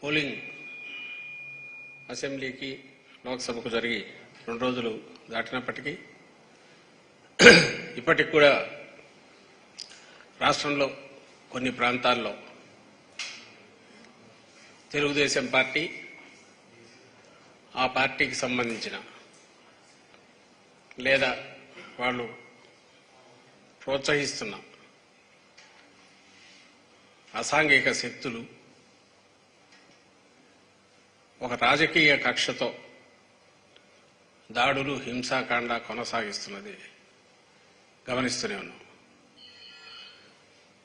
Polling అసెంబ్లీకి లోక్సభకు జరిగి 2 రోజులు దాటినప్పటికీ ఇప్పటికి కూడా రాష్ట్రంలో కొన్ని ప్రాంతాల్లో తెలుగుదేశం పార్టీ ఆ పార్టీకి సంబంధించిన లేదా వాళ్ళు ప్రోత్సహిస్తున్న అసాంఘిక శక్తులు ఒక రాజకీయ కక్షతో దాడులు హింసాకాండ కొనసాగిస్తున్నది గమనిస్తూనే ఉన్నాం.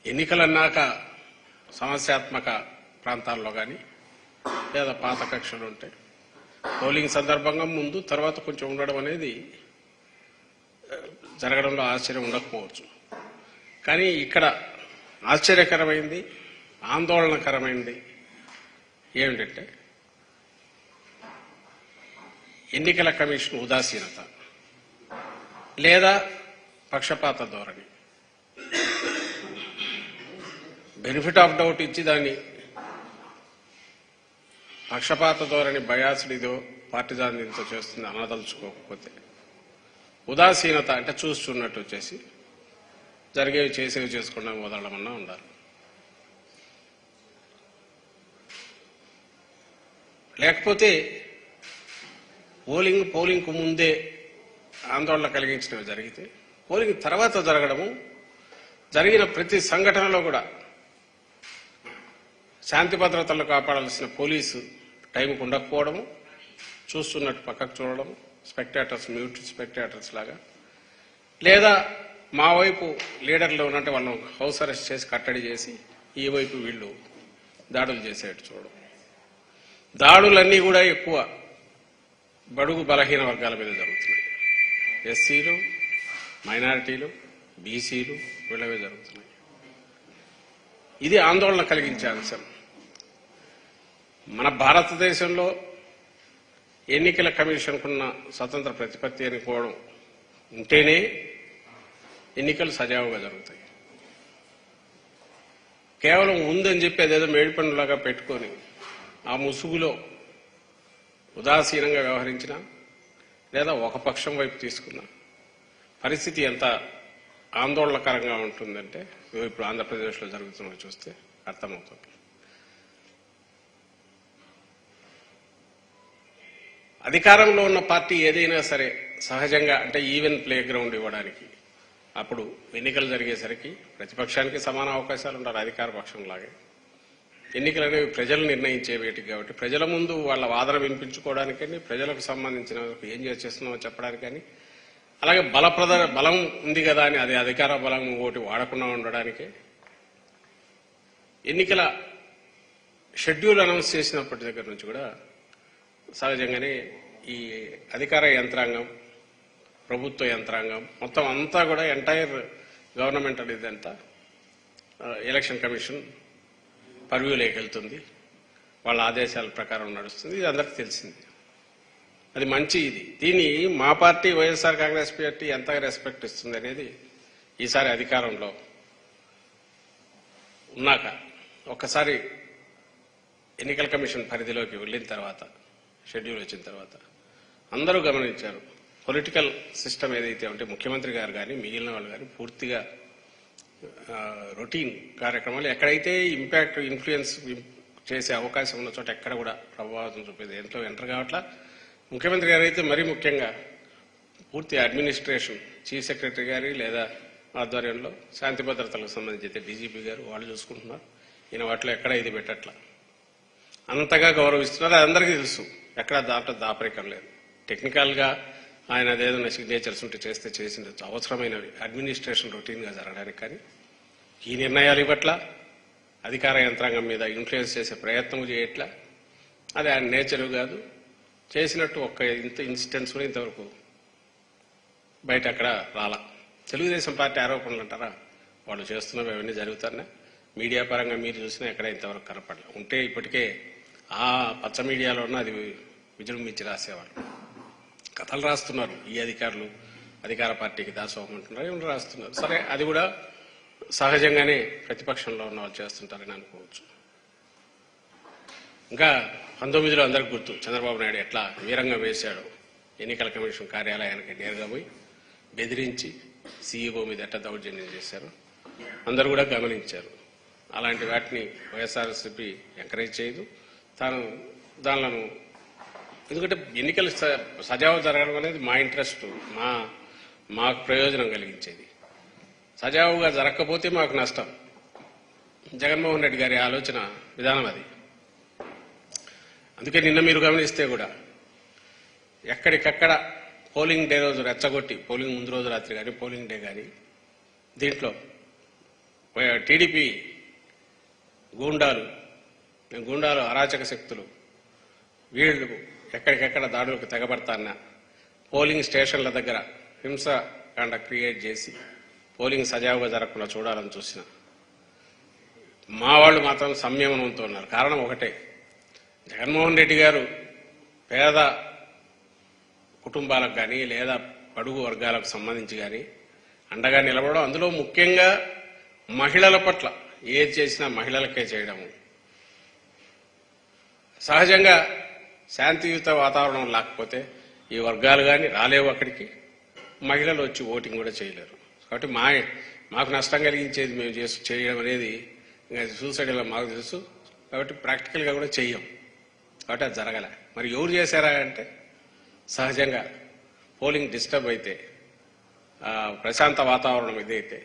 ఎన్నికలన్నాక సమస్యాత్మక ప్రాంతాల్లో కానీ లేదా పాత కక్షలు ఉంటాయి. పోలింగ్ సందర్భంగా ముందు తర్వాత కొంచెం ఉండడం అనేది జరగడంలో ఆశ్చర్యం ఉండకపోవచ్చు. కానీ ఇక్కడ ఆశ్చర్యకరమైంది, ఆందోళనకరమైంది ఏమిటంటే ఎన్నికల కమిషన్ ఉదాసీనత లేదా పక్షపాత ధోరణి. బెనిఫిట్ ఆఫ్ డౌట్ ఇచ్చి దాన్ని పక్షపాత ధోరణి బయాస్డిదో పార్టిజాన్తో చేస్తుంది అనదలుచుకోకపోతే, ఉదాసీనత అంటే చూస్తున్నట్టు వచ్చేసి జరిగేవి చేసేవి చేసుకుండా వదలమన్నా ఉండాలి. లేకపోతే పోలింగ్కు ముందే ఆందోళన కలిగించినవి జరిగితే పోలింగ్ తర్వాత జరగడము, జరిగిన ప్రతి సంఘటనలో కూడా శాంతి భద్రతలను కాపాడాల్సిన పోలీసు టైంకు ఉండకపోవడము, చూస్తున్నట్టు పక్కకు చూడడం, స్పెక్టేటర్స్ మ్యూట్ స్పెక్టేటర్స్ లాగా, లేదా మా వైపు లీడర్లు ఉన్నట్టు వాళ్ళను హౌస్ అరెస్ట్ చేసి కట్టడి చేసి ఈ వైపు వీళ్ళు దాడులు చేసేట్టు చూడడం. దాడులన్నీ కూడా ఎక్కువ బడుగు బలహీన వర్గాల మీద జరుగుతున్నాయి. ఎస్సీలు, మైనారిటీలు, బీసీలు వీళ్ళవే జరుగుతున్నాయి. ఇది ఆందోళన కలిగించే అంశం. మన భారతదేశంలో ఎన్నికల కమిషన్కున్న స్వతంత్ర ప్రతిపత్తి అనుకోవడం ఉంటేనే ఎన్నికలు సజావుగా జరుగుతాయి. కేవలం ఉందని చెప్పి అదేదో మేడిపండులాగా పెట్టుకొని ఆ ముసుగులో ఉదాసీనంగా వ్యవహరించిన లేదా ఒక పక్షం వైపు తీసుకున్న పరిస్థితి ఎంత ఆందోళనకరంగా ఉంటుందంటే ఇప్పుడు ఆంధ్రప్రదేశ్లో జరుగుతున్నది చూస్తే అర్థమవుతుంది. అధికారంలో ఉన్న పార్టీ ఏదైనా సరే సహజంగా అంటే ఈవెన్ ప్లే గ్రౌండ్ ఇవ్వడానికి అప్పుడు ఎన్నికలు జరిగేసరికి ప్రతిపక్షానికి సమాన అవకాశాలు ఉండాలి అధికార పక్షంలాగే. ఎన్నికలు అనేవి ప్రజలు నిర్ణయించే వేటికి కాబట్టి ప్రజల ముందు వాళ్ళ వాదన వినిపించుకోవడానికని, ప్రజలకు సంబంధించిన ఏం చేస్తున్నామో చెప్పడానికని, అలాగే బలం ఉంది కదా అని అది అధికార బలం ఒకటి వాడకుండా ఉండడానికే ఎన్నికల షెడ్యూల్ అనౌన్స్ చేసినప్పటి దగ్గర నుంచి కూడా సహజంగానే ఈ అధికార యంత్రాంగం, ప్రభుత్వ యంత్రాంగం మొత్తం అంతా కూడా ఎంటైర్ గవర్నమెంట్ అనేది అంతా ఎలక్షన్ కమిషన్ పర్వ్యూలోకి వెళ్తుంది, వాళ్ళ ఆదేశాల ప్రకారం నడుస్తుంది. ఇది అందరికీ తెలిసింది. అది మంచి ఇది. దీన్ని మా పార్టీ వైఎస్ఆర్ కాంగ్రెస్ పార్టీ ఎంతగా రెస్పెక్ట్ ఇస్తుంది అనేది ఈసారి అధికారంలో ఉన్నాక ఒక్కసారి ఎన్నికల కమిషన్ పరిధిలోకి వెళ్ళిన తర్వాత, షెడ్యూల్ వచ్చిన తర్వాత అందరూ గమనించారు. పొలిటికల్ సిస్టమ్ ఏదైతే ఉంటే ముఖ్యమంత్రి గారు కానీ మిగిలిన వాళ్ళు కానీ పూర్తిగా రొటీన్ కార్యక్రమాలు ఎక్కడైతే ఇంపాక్ట్ ఇన్ఫ్లుయెన్స్ చేసే అవకాశం ఉన్న చోట ఎక్కడ కూడా ప్రభావితం చూపేది ఎంతో ఎంటర్ కావట్లా. ముఖ్యమంత్రి గారు అయితే మరీ ముఖ్యంగా పూర్తి అడ్మినిస్ట్రేషన్ చీఫ్ సెక్రటరీ గారి లేదా ఆధ్వర్యంలో శాంతి భద్రతలకు సంబంధించి డీజీపీ గారు వాళ్ళు చూసుకుంటున్నారు. ఈయన వాటిలో ఎక్కడ ఇది పెట్టట్లా, అంతగా గౌరవిస్తున్నారు. అది అందరికీ తెలుసు. ఎక్కడ దాంట్లో దాపరికం లేదు. టెక్నికల్గా ఆయన అదేదైనా సిగ్నేచర్స్ ఉంటే చేస్తే చేసిన అవసరమైనవి అడ్మినిస్ట్రేషన్ రొటీన్గా జరగడానికి, కానీ ఈ నిర్ణయాలు ఇవ్వట్లా, అధికార యంత్రాంగం మీద ఇన్ఫ్లుయెన్స్ చేసే ప్రయత్నం చేయట్లా. అది ఆయన నేచరు కాదు. చేసినట్టు ఒక్క ఇన్సిడెంట్స్ కూడా ఇంతవరకు బయట అక్కడ రాలా. తెలుగుదేశం పార్టీ ఆరోపణలు అంటారా, వాళ్ళు చేస్తున్నవి అవన్నీ జరుగుతున్నాయి. మీడియా పరంగా మీరు చూసినా ఎక్కడ ఇంతవరకు కనపడలే. ఉంటే ఇప్పటికే ఆ పచ్చ మీడియాలో ఉన్న అది విజృంభించి రాసేవాళ్ళు. కథలు రాస్తున్నారు ఈ అధికారులు, అధికార పార్టీకి దాసోహం అంటున్నారు, ఏమైనా రాస్తున్నారు. సరే, అది కూడా సహజంగానే ప్రతిపక్షంలో ఉన్న వాళ్ళు చేస్తుంటారని అనుకోవచ్చు. ఇంకా 19లో అందరికి గుర్తు చంద్రబాబు నాయుడు ఎట్లా వీరంగా వేశాడు. ఎన్నికల కమిషన్ కార్యాలయానికి నేరుగా పోయి బెదిరించి సీఈఓ మీద ఎట్లా దౌర్జన్యం చేశారు అందరూ కూడా గమనించారు. అలాంటి వాటిని వైఎస్ఆర్సీపీ ఎంకరేజ్ చేయదు. తాను దానిలను ఎందుకంటే ఎన్నికలు సజావు జరగడం అనేది మా ఇంట్రెస్ట్, మాకు ప్రయోజనం కలిగించేది. సజావుగా జరగకపోతే మాకు నష్టం. జగన్మోహన్ రెడ్డి గారి ఆలోచన విధానం అది. అందుకే నిన్న మీరు గమనిస్తే కూడా ఎక్కడికక్కడ పోలింగ్ డే రోజు రెచ్చగొట్టి, పోలింగ్ ముందు రోజు రాత్రి కానీ పోలింగ్ డే కానీ దీంట్లో టీడీపీ గూండాలు అరాచక శక్తులు వీళ్ళు ఎక్కడికెక్కడ దాడులకు తెగబడతాన్న పోలింగ్ స్టేషన్ల దగ్గర హింసకాండ క్రియేట్ చేసి పోలింగ్ సజావుగా జరగకుండా చూడాలని చూసిన మా వాళ్ళు మాత్రం సంయమనంతో ఉన్నారు. కారణం ఒకటే, జగన్మోహన్ రెడ్డి గారు పేద కుటుంబాలకు కానీ లేదా బడుగు వర్గాలకు సంబంధించి కానీ అండగా నిలబడడం, అందులో ముఖ్యంగా మహిళల పట్ల ఏది చేసినా మహిళలకే చేయడము. సహజంగా శాంతియుత వాతావరణం లేకపోతే ఈ వర్గాలు కానీ రాలేవు అక్కడికి, మహిళలు వచ్చి ఓటింగ్ కూడా చేయలేరు. కాబట్టి మాకు నష్టం కలిగించేది మేము చేయడం అనేది ఇంకా సూసైడ్లో మాకు తెలుసు. కాబట్టి ప్రాక్టికల్గా కూడా చెయ్యం. కాబట్టి అది జరగలే. మరి ఎవరు చేశారా అంటే సహజంగా పోలింగ్ డిస్టర్బ్ అయితే, ప్రశాంత వాతావరణం ఇదైతే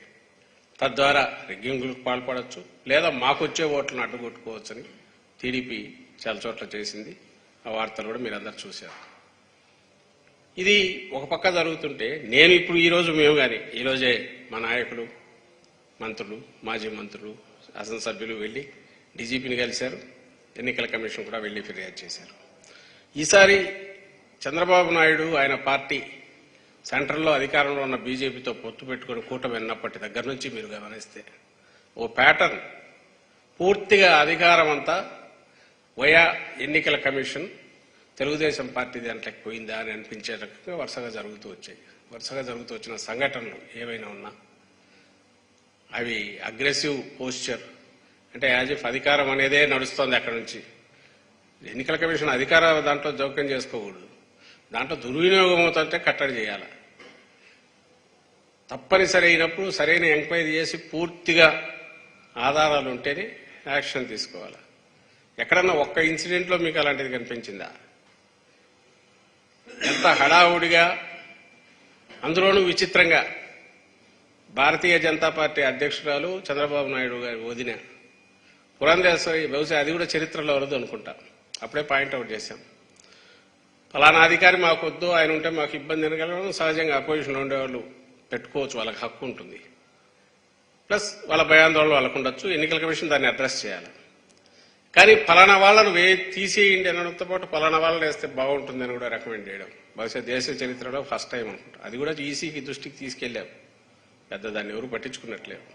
తద్వారా రిగ్గింగ్లకు పాల్పడవచ్చు, లేదా మాకు వచ్చే ఓట్లను అడ్డుకొట్టుకోవచ్చని టీడీపీ చాలా చోట్ల చేసింది. ఆ వార్తలు కూడా మీరందరూ చూశారు. ఇది ఒక పక్క జరుగుతుంటే నేను ఇప్పుడు మేము కానీ ఈరోజే మా నాయకులు, మంత్రులు, మాజీ మంత్రులు, శాసనసభ్యులు వెళ్ళి డీజీపీని కలిశారు. ఎన్నికల కమిషన్ కూడా వెళ్ళి ఫిర్యాదు చేశారు. ఈసారి చంద్రబాబు నాయుడు ఆయన పార్టీ సెంట్రల్లో అధికారంలో ఉన్న బీజేపీతో పొత్తు పెట్టుకుని కూటమి విన్నప్పటి దగ్గర నుంచి మీరు గమనిస్తే ఓ ప్యాటర్న్, పూర్తిగా అధికారం అంతా వయా ఎన్నికల కమిషన్ తెలుగుదేశం పార్టీ దాంట్లోకి పోయిందా అని అనిపించే రకంగా వరుసగా జరుగుతూ వచ్చాయి. వరుసగా జరుగుతూ వచ్చిన సంఘటనలు ఏవైనా ఉన్నా అవి అగ్రెసివ్ పోస్చర్, అంటే యాజ్ ఇఫ్ అధికారం అనేదే నడుస్తోంది అక్కడ నుంచి. ఎన్నికల కమిషన్ అధికార దాంట్లో జోక్యం చేసుకోకూడదు. దాంట్లో దుర్వినియోగం అవుతుంటే కట్టడి చేయాలి. తప్పనిసరి అయినప్పుడు సరైన ఎంక్వైరీ చేసి పూర్తిగా ఆధారాలు ఉంటేనే యాక్షన్ తీసుకోవాలి. ఎక్కడన్నా ఒక్క ఇన్సిడెంట్లో మీకు అలాంటిది కనిపించిందా? ఎంత హడావుడిగా, అందులోనూ విచిత్రంగా భారతీయ జనతా పార్టీ అధ్యక్షురాలు చంద్రబాబు నాయుడు గారి వదిన పురంధేశ్వరి, బహుశా అది కూడా చరిత్రలో వరదు అనుకుంటా, అప్పుడే పాయింట్అవుట్ చేశాం. ఫలానా అధికారి మాకు వద్దు, ఆయన ఉంటే మాకు ఇబ్బంది అనగలడం సహజంగా అపోజిషన్లో ఉండేవాళ్ళు పెట్టుకోవచ్చు, వాళ్ళకి హక్కు ఉంటుంది. ప్లస్ వాళ్ళ భయాందోళనలు వాళ్ళకు ఉండొచ్చు. ఎన్నికల కమిషన్ దాన్ని అడ్రస్ చేయాలి. కానీ ఫలానా వాళ్ళను తీసేయండి అనడంతో పాటు ఫలానా వాళ్ళని వేస్తే బాగుంటుందని కూడా రికమెండ్ చేయడం బహుశా దేశ చరిత్రలో ఫస్ట్ టైం అనుకుంటా. అది కూడా ఈసీకి దృష్టికి తీసుకెళ్లాం. పెద్ద దాన్ని ఎవరు పట్టించుకున్నట్లేరు.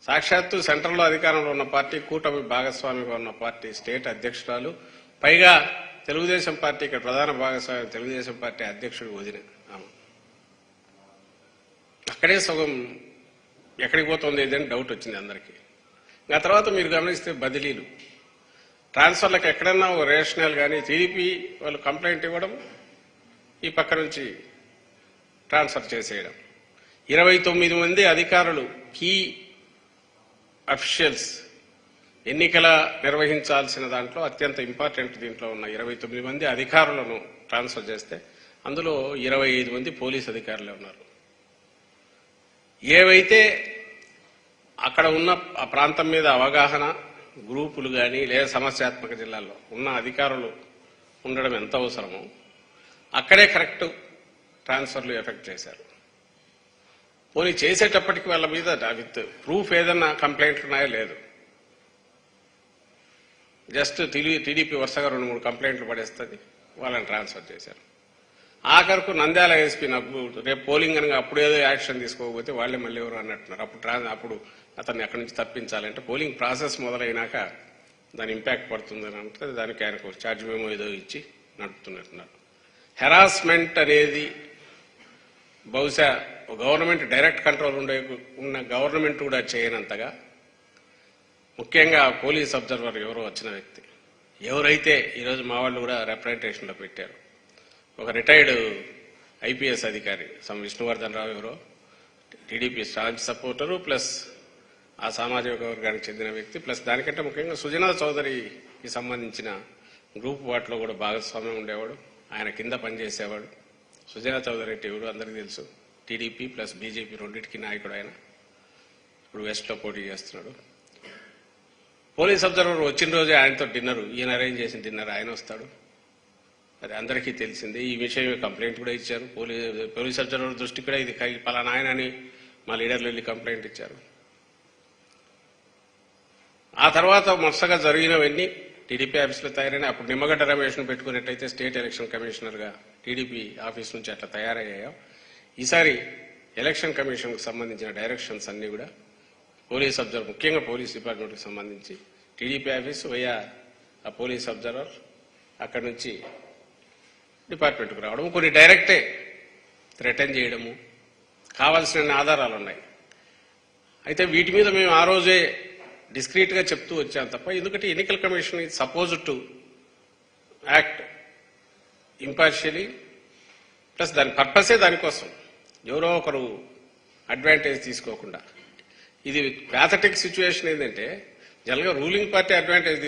సాక్షాత్తు సెంట్రల్లో అధికారంలో ఉన్న పార్టీ, కూటమి భాగస్వామిగా ఉన్న పార్టీ స్టేట్ అధ్యక్షురాలు, పైగా తెలుగుదేశం పార్టీ ఇక్కడ ప్రధాన భాగస్వామి తెలుగుదేశం పార్టీ అధ్యక్షుడు వదిన అక్కడే సగం ఎక్కడికి పోతుంది ఏదని డౌట్ వచ్చింది అందరికీ. ఆ తర్వాత మీరు గమనిస్తే బదిలీలు, ట్రాన్స్ఫర్లకు ఎక్కడన్నా ఓ రేషనల్ కానీ టీడీపీ వాళ్ళు కంప్లైంట్ ఇవ్వడం, ఈ పక్క నుంచి ట్రాన్స్ఫర్ చేసేయడం. 29 మంది అధికారులు, కీ అఫీషియల్స్, ఎన్నికల నిర్వహించాల్సిన దాంట్లో అత్యంత ఇంపార్టెంట్ దీంట్లో ఉన్న 29 మంది అధికారులను ట్రాన్స్ఫర్ చేస్తే అందులో 25 మంది పోలీస్ అధికారులే ఉన్నారు. ఏవైతే అక్కడ ఉన్న ఆ ప్రాంతం మీద అవగాహన గ్రూపులు కానీ లేదా సమస్యాత్మక జిల్లాల్లో ఉన్న అధికారులు ఉండడం ఎంత అవసరమో అక్కడే కరెక్ట్ ట్రాన్స్ఫర్లు ఎఫెక్ట్ చేశారు. పోనీ చేసేటప్పటికి వాళ్ళ మీద విత్ ప్రూఫ్ ఏదన్నా కంప్లైంట్లు ఉన్నాయో లేదు, జస్ట్ టీడీపీ వరుసగా 2-3 కంప్లైంట్లు పడేస్తుంది, వాళ్ళని ట్రాన్స్ఫర్ చేశారు. ఆఖరకు నంద్యాల ఎస్పీ నాకు రేపు పోలింగ్ అనగా అప్పుడేదో యాక్షన్ తీసుకోకపోతే వాళ్ళే మళ్ళీ ఎవరు అన్నట్టున్నారు. అప్పుడు అతన్ని అక్కడి నుంచి తప్పించాలంటే పోలింగ్ ప్రాసెస్ మొదలైనాక దాని ఇంపాక్ట్ పడుతుందని అంటే దానికి ఆయనకు ఛార్జ్ మేమో ఏదో ఇచ్చి నడుపుతున్నట్టున్నారు. హెరాస్మెంట్ అనేది బహుశా గవర్నమెంట్ డైరెక్ట్ కంట్రోల్ ఉన్న గవర్నమెంట్ కూడా చేయనంతగా, ముఖ్యంగా పోలీస్ అబ్జర్వర్ ఎవరో వచ్చిన వ్యక్తి ఎవరైతే ఈరోజు మా వాళ్ళు కూడా రిప్రజెంటేషన్లో పెట్టారు, ఒక రిటైర్డ్ ఐపీఎస్ అధికారి విష్ణువర్ధన్ రావు ఎవరో టీడీపీ స్టాంచ్ సపోర్టరు ప్లస్ ఆ సామాజిక వర్గానికి చెందిన వ్యక్తి, ప్లస్ దానికంటే ముఖ్యంగా సుజనా చౌదరికి సంబంధించిన గ్రూప్ వాటిలో కూడా భాగస్వామ్యం ఉండేవాడు, ఆయన కింద పనిచేసేవాడు. సుజనా చౌదరి అంటే ఎవరు అందరికీ తెలుసు, టీడీపీ ప్లస్ బీజేపీ రెండింటికి నాయకుడు ఆయన. ఇప్పుడు వెస్ట్లో పోటీ చేస్తున్నాడు. పోలీస్ అబ్జర్వర్ వచ్చిన రోజే ఆయనతో డిన్నరు, ఈయన అరేంజ్ చేసిన డిన్నర్ ఆయన వస్తాడు. అది అందరికీ తెలిసింది. ఈ విషయం కంప్లైంట్ కూడా ఇచ్చారు. పోలీస్ అబ్జర్వర్ దృష్టి కూడా ఇది పలానా ఆయన అని మా లీడర్లు వెళ్ళి కంప్లైంట్ ఇచ్చారు. ఆ తర్వాత మొత్తగా జరిగినవన్నీ టీడీపీ ఆఫీసులో తయారైన అప్పుడు నిమ్మగడ్డ రమేష్ను పెట్టుకున్నట్టయితే స్టేట్ ఎలక్షన్ కమిషనర్గా టీడీపీ ఆఫీస్ నుంచి అట్లా తయారయ్యాయో, ఈసారి ఎలక్షన్ కమిషన్కు సంబంధించిన డైరెక్షన్స్ అన్నీ కూడా పోలీస్ అబ్జర్వర్, ముఖ్యంగా పోలీస్ డిపార్ట్మెంట్కి సంబంధించి టీడీపీ ఆఫీసు వయా ఆ పోలీస్ అబ్జర్వర్ అక్కడి నుంచి డిపార్ట్మెంట్కు రావడము, కొన్ని డైరెక్టే థ్రెటన్ చేయడము, కావాల్సిన ఆధారాలు ఉన్నాయి. అయితే వీటి మీద మేము ఆ రోజే డిస్క్రీట్గా చెప్తూ వచ్చాం తప్ప, ఎందుకంటే ఎన్నికల commission is suppose to act impartially, plus దాని పర్పసే దానికోసం, ఎవరో ఒకరు అడ్వాంటేజ్ తీసుకోకుండా. ఇది ప్యాథటిక్ సిచ్యువేషన్ ఏంటంటే జనరల్గా రూలింగ్ పార్టీ అడ్వాంటేజ్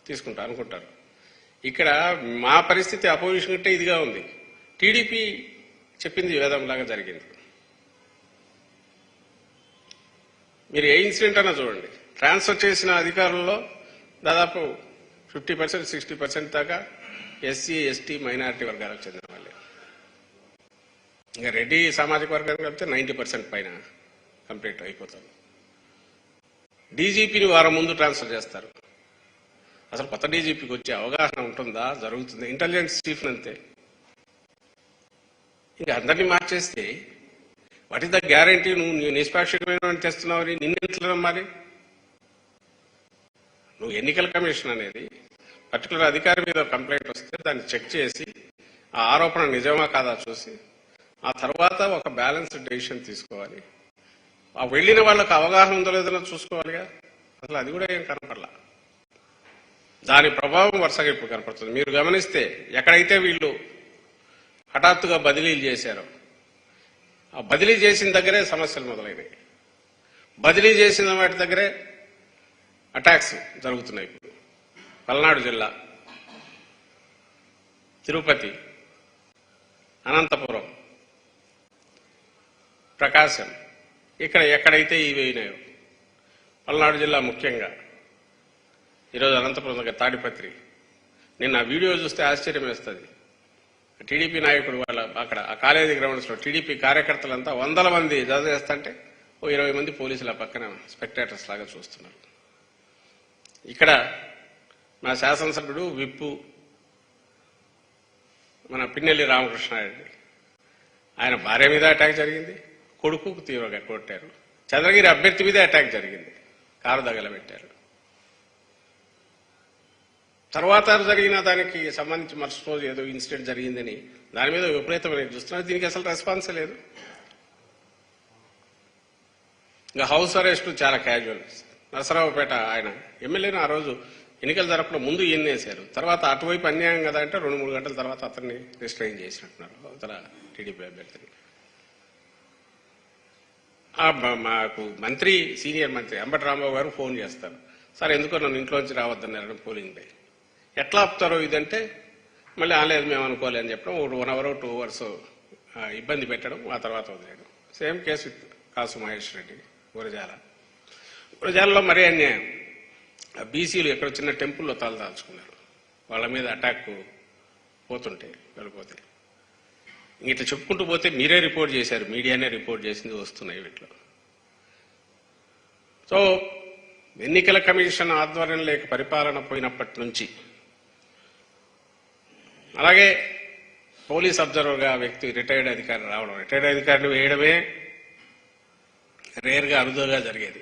తీసుకుంటా అనుకుంటారు. ఇక్కడ మా పరిస్థితి అపోజిషన్ అంటే ఇదిగా ఉంది. టీడీపీ చెప్పింది వేదంలాగా జరిగింది. మీరు ఏ ఇన్సిడెంట్ అన్నా చూడండి, ట్రాన్స్ఫర్ చేసిన అధికారుల్లో దాదాపు 50%, 60% దాకా ఎస్సీ, ఎస్టీ, మైనారిటీ వర్గాలకు చెందిన వాళ్ళే. ఇంకా రెడ్డి సామాజిక వర్గానికి వెళ్తే 90% పైన కంప్లీట్ అయిపోతారు. డీజీపీని వారం ముందు ట్రాన్స్ఫర్ చేస్తారు. అసలు కొత్త డీజీపీకి వచ్చే అవగాహన ఉంటుందా? జరుగుతుంది. ఇంటెలిజెన్స్ చీఫ్ అంతే. ఇంకా అందరినీ మార్చేస్తే వాట్ ఈస్ ద గ్యారంటీ? నువ్వు నిష్పాక్షికమైన తెస్తున్నావు, నిన్నెట్లా నమ్మాలి? నువ్వు ఎన్నికల కమిషన్ అనేది పర్టికులర్ అధికారి మీద కంప్లైంట్ వస్తే దాన్ని చెక్ చేసి ఆ ఆరోపణ నిజమా కాదా చూసి ఆ తర్వాత ఒక బ్యాలెన్స్డ్ డెసిషన్ తీసుకోవాలి. ఆ వెళ్ళిన వాళ్ళకు అవగాహన ఉందో లేదో చూసుకోవాలిగా. అసలు అది కూడా ఏం కనపడలా. దాని ప్రభావం వరుసగా ఇప్పుడు కనపడుతుంది. మీరు గమనిస్తే ఎక్కడైతే వీళ్ళు హఠాత్తుగా బదిలీలు చేశారో ఆ బదిలీ చేసిన దగ్గరే సమస్యలు మొదలైనవి. బదిలీ చేసిన వాటి దగ్గరే అటాక్స్ జరుగుతున్నాయి. ఇప్పుడు పల్నాడు జిల్లా, తిరుపతి, అనంతపురం, ప్రకాశం, ఇక్కడ ఎక్కడైతే ఇవి అయినాయో, పల్నాడు జిల్లా ముఖ్యంగా, ఈరోజు అనంతపురం దగ్గర తాడిపత్రి. నిన్న వీడియో చూస్తే ఆశ్చర్యం వేస్తుంది. టీడీపీ నాయకుడు వాళ్ళ అక్కడ ఆ కాలేజీ గ్రౌండ్స్లో టీడీపీ కార్యకర్తలంతా 100 మంది చేస్తుంటే 20 మంది పోలీసుల పక్కన స్పెక్టేటర్స్ లాగా చూస్తున్నారు. ఇక్కడ మా శాసనసభ్యుడు విప్పు మన పిన్నెల్లి రామకృష్ణారెడ్డి, ఆయన భార్య మీద అటాక్ జరిగింది, కొడుకుకు తీవ్రంగా కొట్టారు. చంద్రగిరి అభ్యర్థి మీదే అటాక్ జరిగింది, కారు తగలబెట్టారు. తర్వాత జరిగిన దానికి సంబంధించి మరుసటి రోజు ఏదో ఇన్సిడెంట్ జరిగిందని దాని మీద విపరీతమైన చూస్తున్నారు. దీనికి అసలు రెస్పాన్సే లేదు. ఇంకా హౌస్ అరెస్టు చాలా క్యాజువల్. నరసరావుపేట ఆయన ఎమ్మెల్యేను ఆ రోజు ఎన్నికలు జరపడం ముందు ఈయనేశారు. తర్వాత అటువైపు అన్యాయం కదా అంటే 2-3 గంటల తర్వాత అతన్ని రిస్ట్రైన్ చేసినట్టున్నారు అవతల టీడీపీ అభ్యర్థిని. మాకు మంత్రి, సీనియర్ మంత్రి అంబటి రాంబాబు గారు ఫోన్ చేస్తారు, సార్ ఎందుకో నన్ను ఇంట్లోంచి రావద్దన్నారు పోలింగ్ డే. ఎట్లా ఆపుతారో ఇదంటే మళ్ళీ ఆలేదు మేము అనుకోలే అని చెప్పడం, 1 hour 2 hours ఇబ్బంది పెట్టడం, ఆ తర్వాత వదిలేయడం. సేమ్ కేసు విత్ కాసు మహేష్ రెడ్డి గురజాలలో మరీ అన్యాయం. బీసీలు ఎక్కడ చిన్న టెంపుల్లో తలదాల్చుకున్నారు, వాళ్ళ మీద అటాక్ పోతుంటే వెళ్ళిపోతే ఇట్లా చెప్పుకుంటూ పోతే మీరే రిపోర్ట్ చేశారు, మీడియానే రిపోర్ట్ చేసింది వస్తున్నాయి వీటిలో. సో ఎన్నికల కమిషన్ ఆధ్వర్యం లేక పరిపాలన పోయినప్పటి నుంచి, అలాగే పోలీస్ అబ్జర్వర్గా వ్యక్తి రిటైర్డ్ అధికారి రావడం, రిటైర్డ్ అధికారిని వేయడమే రేర్గా అరుదుగా జరిగేది.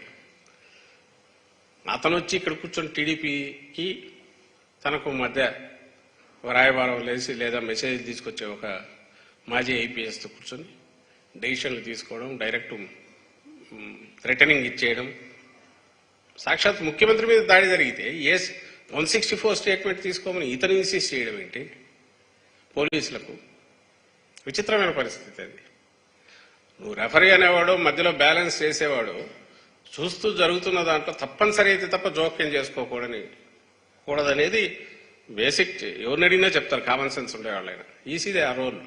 అతను వచ్చి ఇక్కడ కూర్చొని టీడీపీకి తనకు మధ్య రాయబారం లేసి లేదా మెసేజ్ తీసుకొచ్చే ఒక మాజీ ఐపీఎస్తో కూర్చొని డెసిషన్లు తీసుకోవడం, డైరెక్ట్ థ్రెటనింగ్ ఇచ్చేయడం. సాక్షాత్ ముఖ్యమంత్రి మీద దాడి జరిగితే 164 స్టేట్మెంట్ తీసుకోమని ఇతను ఇన్సిస్ట్ చేయడం ఏంటి పోలీసులకు? విచిత్రమైన పరిస్థితి అది. నువ్వు రెఫరీ అనేవాడు మధ్యలో బ్యాలెన్స్ చేసేవాడు చూస్తూ జరుగుతున్న దాంట్లో తప్పనిసరి అయితే తప్ప జోక్యం చేసుకోకూడదనేది బేసిక్. ఎవరిని అడిగినా చెప్తారు కామన్ సెన్స్ ఉండేవాళ్ళైనా. ఈసీదే ఆ రోల్.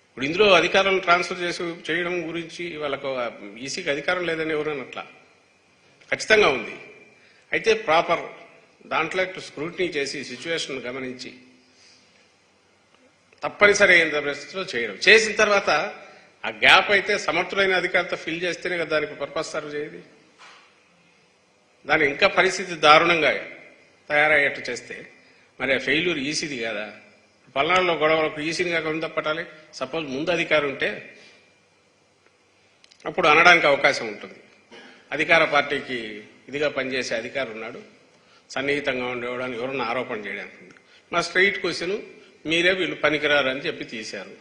ఇప్పుడు ఇందులో అధికారాలను ట్రాన్స్ఫర్ చేయడం గురించి వాళ్ళకు ఈసీకి అధికారం లేదని ఎవరన్నట్లా ఖచ్చితంగా ఉంది. అయితే ప్రాపర్ దాంట్లో స్క్రూటినీ చేసి సిచ్యువేషన్ గమనించి తప్పనిసరి అయిన పరిస్థితిలో చేయడం. చేసిన తర్వాత ఆ గ్యాప్ అయితే సమర్థులైన అధికారితో ఫిల్ చేస్తేనే కదా దానికి పర్పస్ సర్వ్ చేయదు. దాని ఇంకా పరిస్థితి దారుణంగా తయారయ్యేట్టు చేస్తే మరి ఆ ఫెయిల్యూర్ ఈసీది కదా. పల్నాడులో గొడవలకు ఈసీని కాక ముందు పట్టాలి. సపోజ్ ముందు అధికారం ఉంటే అప్పుడు అనడానికి అవకాశం ఉంటుంది. అధికార పార్టీకి ఇదిగా పనిచేసే అధికారి ఉన్నాడు, సన్నిహితంగా ఉండేవాడు అని ఎవరన్నా ఆరోపణ చేయడానికి. మా స్ట్రైట్ క్వశ్చన్, మీరే వీళ్ళు పనికిరారు అని చెప్పి తీశారు.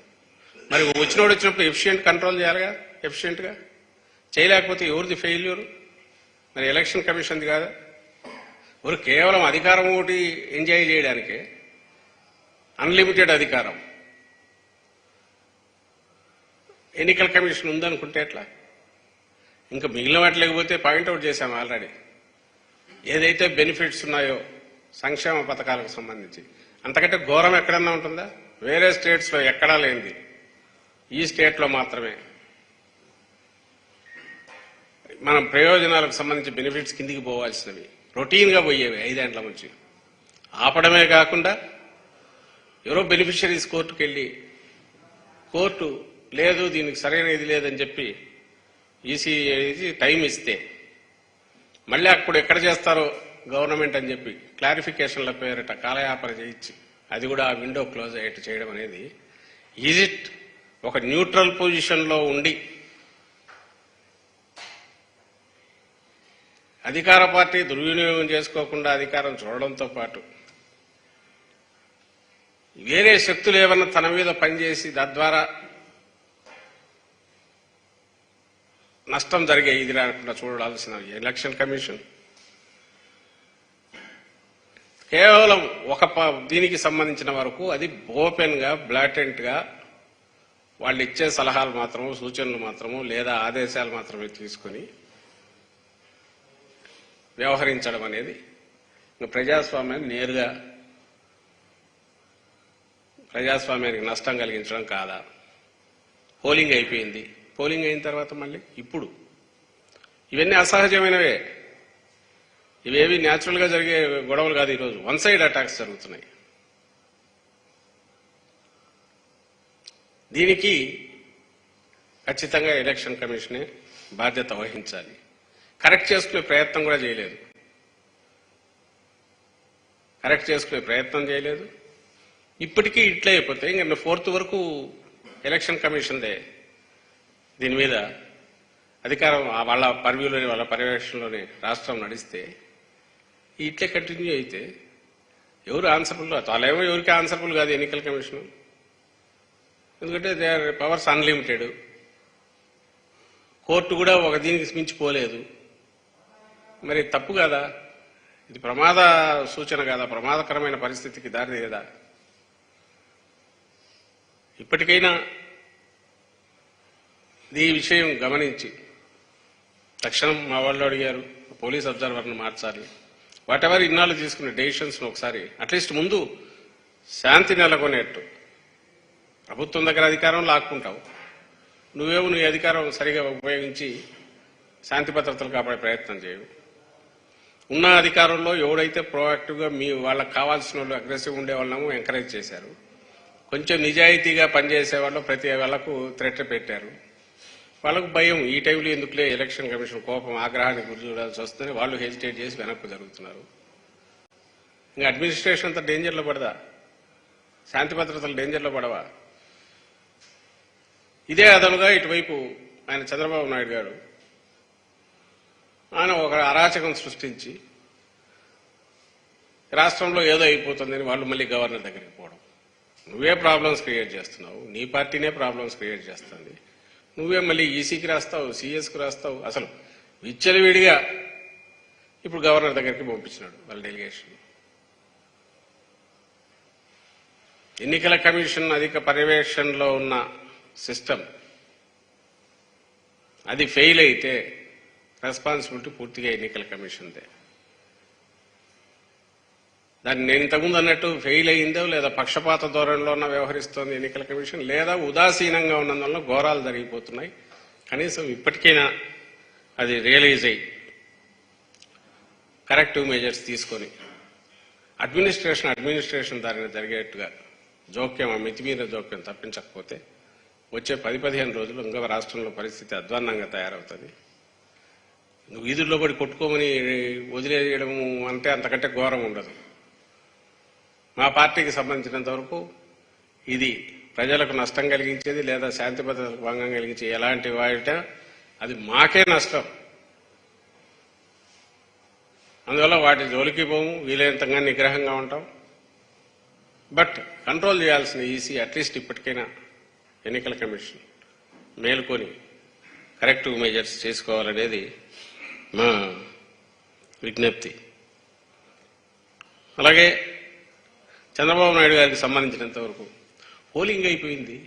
మరి వచ్చినోడు వచ్చినప్పుడు ఎఫిషియెంట్ కంట్రోల్ చేయాలిగా, ఎఫిషియెంట్గా చేయలేకపోతే ఎవరిది ఫెయిల్యూర్? మరి ఎలక్షన్ కమిషన్ది కాదా? ఎవరు కేవలం అధికారం ఒకటి ఎంజాయ్ చేయడానికే అన్లిమిటెడ్ అధికారం ఎన్నికల కమిషన్ ఉందనుకుంటే ఎట్లా? ఇంకా మిగిలిన వాటి లేకపోతే పాయింట్అవుట్ చేశాం ఆల్రెడీ. ఏదైతే బెనిఫిట్స్ ఉన్నాయో సంక్షేమ పథకాలకు సంబంధించి అంతకంటే ఘోరం ఎక్కడన్నా ఉంటుందా? వేరే స్టేట్స్లో ఎక్కడా లేనిది ఈ స్టేట్లో మాత్రమే మనం ప్రయోజనాలకు సంబంధించి బెనిఫిట్స్ కిందికి పోవాల్సినవి రొటీన్గా పోయేవి 5 ఏళ్ల నుంచి. ఆపడమే కాకుండా ఎవరో బెనిఫిషరీస్ కోర్టుకు వెళ్ళి కోర్టు లేదు దీనికి సరైన ఇది లేదని చెప్పి ఈసీ టైం ఇస్తే మళ్ళీ అప్పుడు ఎక్కడ చేస్తారో గవర్నమెంట్ అని చెప్పి క్లారిఫికేషన్ల పేరిట కాలయాపన చేయించి అది కూడా ఆ విండో క్లోజ్ అయ్యేట్టు చేయడం అనేది ఈజ్ ఇట్? ఒక న్యూట్రల్ పొజిషన్లో ఉండి అధికార పార్టీ దుర్వినియోగం చేసుకోకుండా అధికారం చూడడంతో పాటు వేరే శక్తులు ఏమన్నా తన మీద పనిచేసి తద్వారా నష్టం జరిగే ఇది రాకుండా చూడాల్సిన ఎలక్షన్ కమిషన్ కేవలం ఒక దీనికి సంబంధించిన వరకు అది ఓపెన్ గా బ్లాటెంట్ గా వాళ్ళు ఇచ్చే సలహాలు మాత్రము సూచనలు మాత్రము లేదా ఆదేశాలు మాత్రమే తీసుకుని వ్యవహరించడం అనేది ప్రజాస్వామ్యాన్ని నేరుగా ప్రజాస్వామ్యానికి నష్టం కలిగించడం కాదా? పోలింగ్ అయిపోయింది. పోలింగ్ అయిన తర్వాత మళ్ళీ ఇప్పుడు ఇవన్నీ అసహజమైనవే. ఇవేవి న్యాచురల్ గా జరిగే గొడవలు కాదు. ఈరోజు వన్ సైడ్ అటాక్స్ జరుగుతున్నాయి. దీనికి ఖచ్చితంగా ఎలక్షన్ కమిషనే బాధ్యత వహించాలి. కరెక్ట్ చేసుకునే ప్రయత్నం కూడా చేయలేదు. ఇప్పటికీ ఇట్లే అయిపోతే ఇంకా 4th వరకు ఎలక్షన్ కమిషన్దే దీని మీద అధికారం వాళ్ళ పర్వ్యూలోని వాళ్ళ పర్యవేక్షణలోని రాష్ట్రం నడిస్తే ఇట్లే కంటిన్యూ అయితే ఎవరు ఆన్సరబుల్? వాళ్ళేమో ఎవరికి ఆన్సరబుల్ కాదు ఎన్నికల కమిషన్. ఎందుకంటే they are powers unlimited. Court కూడా ఒక దీనికి మించిపోలేదు. మరి తప్పు కదా? ఇది ప్రమాద సూచన కదా? ప్రమాదకరమైన పరిస్థితికి దారి కదా? ఇప్పటికైనా ఈ విషయం గమనించి తక్షణం మా వాళ్ళు అడిగారు పోలీస్ అబ్జర్వర్ను మార్చాలి. వాటెవర్ ఇన్నాళ్ళు తీసుకున్న డెసిషన్స్ ఒకసారి అట్లీస్ట్ ముందు శాంతి నెలకొనేట్టు. ప్రభుత్వం దగ్గర అధికారం లాక్కుంటావు, నువ్వేమో నీ అధికారం సరిగా ఉపయోగించి శాంతి భద్రతలు కాపాడే ప్రయత్నం చేయవు. ఉన్న అధికారంలో ఎవడైతే ప్రోయాక్టివ్గా వాళ్ళకి కావాల్సిన వాళ్ళు అగ్రెసివ్ ఉండే వాళ్ళము ఎంకరేజ్ చేశారు. కొంచెం నిజాయితీగా పనిచేసే వాళ్ళు ప్రతి వాళ్ళకు థ్రెట్ పెట్టారు. వాళ్ళకు భయం, ఈ టైంలో ఎందుకులే ఎలక్షన్ కమిషన్ కోపం ఆగ్రహానికి గురి చూడాల్సి వస్తుంది, వాళ్ళు హెజిటేట్ చేసి వెనక్కు జరుగుతున్నారు. ఇంకా అడ్మినిస్ట్రేషన్ అంతా డేంజర్లో పడదా? శాంతి భద్రతలు డేంజర్లో పడవా? ఇదే అదనుగా ఇటువైపు ఆయన చంద్రబాబు నాయుడు గారు ఆయన ఒక అరాచకం సృష్టించి రాష్ట్రంలో ఏదో అయిపోతుందని వాళ్ళు మళ్ళీ గవర్నర్ దగ్గరికి పోవడం. నువ్వే ప్రాబ్లమ్స్ క్రియేట్ చేస్తున్నావు, నీ పార్టీనే ప్రాబ్లమ్స్ క్రియేట్ చేస్తుంది. నువ్వే మళ్ళీ ఈసీకి రాస్తావు, సిఎస్కి రాస్తావు. అసలు విచ్చలవిడిగా ఇప్పుడు గవర్నర్ దగ్గరికి పంపించినాడు వాళ్ళ డెలిగేషన్. ఎన్నికల కమిషన్ అధిక పర్యవేక్షణలో ఉన్న సిస్టమ్ అది ఫెయిల్ అయితే రెస్పాన్సిబిలిటీ పూర్తిగా ఎన్నికల కమిషన్దే. దాన్ని నేను ఇంతకుముందు అన్నట్టు ఫెయిల్ అయ్యిందో లేదా పక్షపాత ధోరణిలో వ్యవహరిస్తోంది ఎన్నికల కమిషన్, లేదా ఉదాసీనంగా ఉన్నందువల్ల ఘోరాలు జరిగిపోతున్నాయి. కనీసం ఇప్పటికైనా అది రియలైజ్ అయ్యి కరెక్టివ్ మెజర్స్ తీసుకొని అడ్మినిస్ట్రేషన్ దానిని జరిగేట్టుగా జోక్యం, మితిమీద జోక్యం తప్పించకపోతే వచ్చే 10-15 రోజులు ఇంకా రాష్ట్రంలో పరిస్థితి అధ్వాన్నంగా తయారవుతుంది. వీధుల్లో పడి కొట్టుకోమని వదిలేయడం అంటే అంతకంటే ఘోరం ఉండదు. మా పార్టీకి సంబంధించినంత వరకు ఇది ప్రజలకు నష్టం కలిగించేది లేదా శాంతి భద్రతలకు భంగం కలిగించే ఎలాంటి వాట అది మాకే నష్టం. అందువల్ల వాటి జోలికి పోము, వీలైనంతగా నిగ్రహంగా ఉంటాం. బట్ కంట్రోల్ చేయాల్సిన ఈసీ అట్లీస్ట్ ఇప్పటికైనా ఎన్నికల కమిషన్ మేల్కొని కరెక్టివ్ మెజర్స్ చేసుకోవాలనేది మా విజ్ఞప్తి. అలాగే చంద్రబాబు నాయుడు గారికి సంబంధించినంత వరకు పోలింగ్ అయిపోయింది.